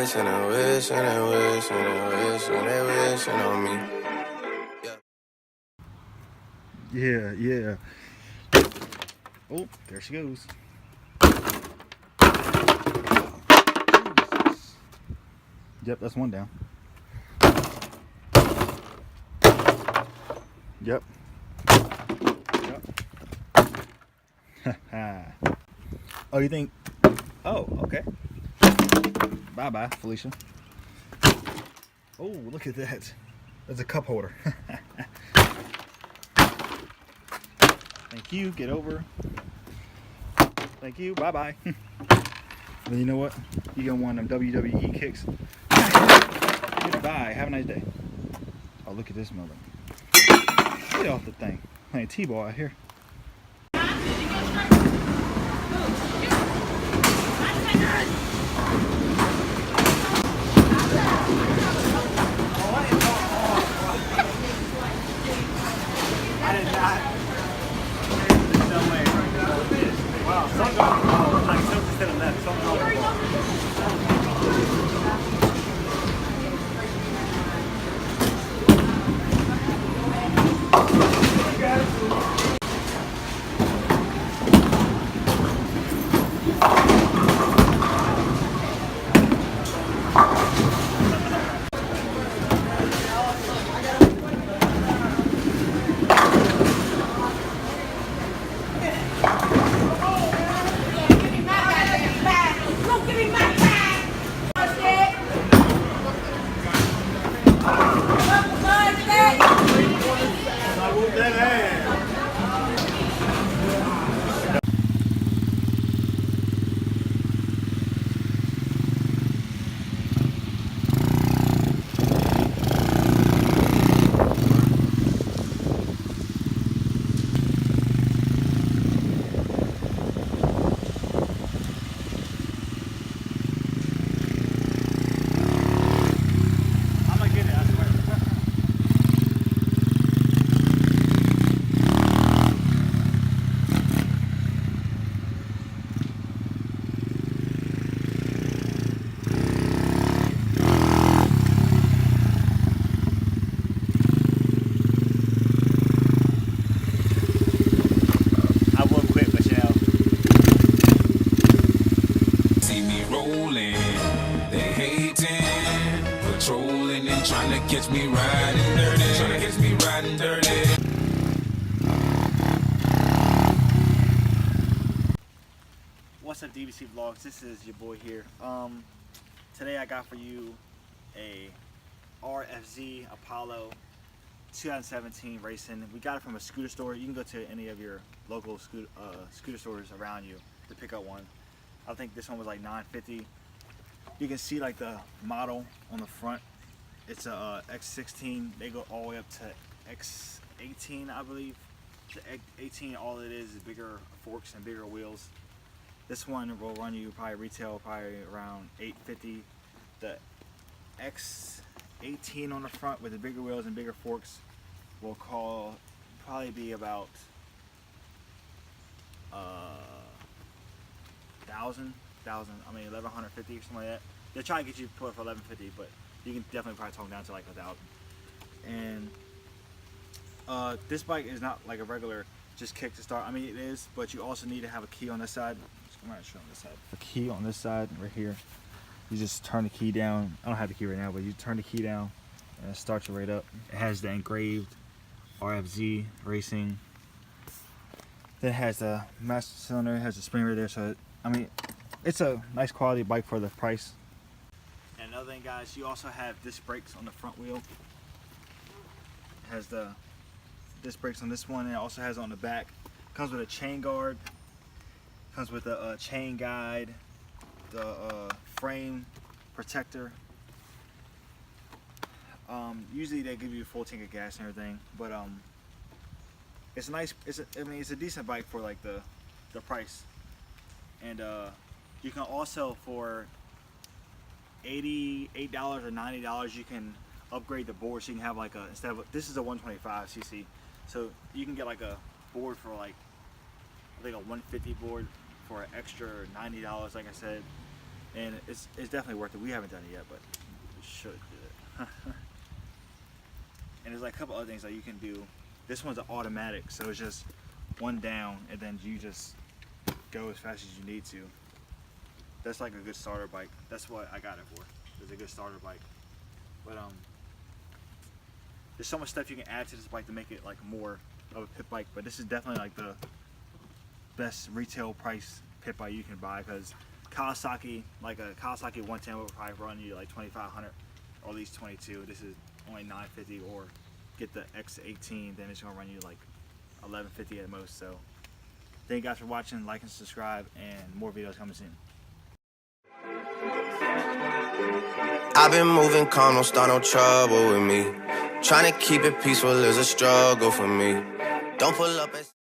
wish and they wish and they wish and they wish and they wishing on me. Yeah. Oh, there she goes. Yep, that's one down. Yep. Oh, you think? Oh, okay. Bye, Felicia. Oh, look at that. That's a cup holder. Thank you. Get over. Thank you. Bye. Then you know what? You get one of them WWE kicks. Goodbye. Have a nice day. Oh, look at this mother. Get off the thing. Playing T-ball out here. I did not. No way. Wow. Something like something to the left. Something over the ball. Trying to catch me riding dirty. What's up, DVC Vlogs? This is your boy here. Today I got for you a RFZ Apollo 2017 racing. We got it from a scooter store. You can go to any of your local scooter stores around you to pick up one. I think this one was like $9.50. You can see like the model on the front. It's a X16. They go all the way up to X18, I believe. The X18, all it is bigger forks and bigger wheels. This one will run you probably retail around $8.50. The X18 on the front with the bigger wheels and bigger forks will probably be about $1,150 or something like that. They'll try to get you put for $1,150, but you can definitely probably talk down to like $1,000. And this bike is not like a regular just kick to start. I mean, it is, but you also need to have a key on this side. I'm going to show on this side. A key on this side right here. You just turn the key down. I don't have the key right now, but you turn the key down and it starts you right up. It has the engraved RFZ Racing. Then it has the master cylinder. It has the spring right there. So I mean, it's a nice quality bike for the price. And another thing, guys, you also have disc brakes on the front wheel. It has the disc brakes on this one, and it also has on the back. Comes with a chain guard. Comes with a chain guide, the frame protector. Usually they give you a full tank of gas and everything, but it's nice. I mean, it's a decent bike for like the price. And you can also, for $88 or $90, you can upgrade the board, so you can have like a, instead of, this is a 125cc, so you can get like a board for like, I think a 150 board for an extra $90, like I said. and it's definitely worth it. We haven't done it yet, but we should do it. And there's like a couple other things that you can do. This one's an automatic, so it's just one down, and then you just go as fast as you need to. That's like a good starter bike. That's what I got it for. It's a good starter bike. But there's so much stuff you can add to this bike to make it like more of a pit bike. But this is definitely like the best retail price pit bike you can buy, because Kawasaki, like a Kawasaki 110 will probably run you like 2,500 or at least 22. This is only 950, or get the X18, then it's gonna run you like 1150 at most. So thank you guys for watching, like and subscribe, and more videos coming soon. I've been moving calm, don't start no trouble with me. Trying to keep it peaceful is a struggle for me. Don't pull up and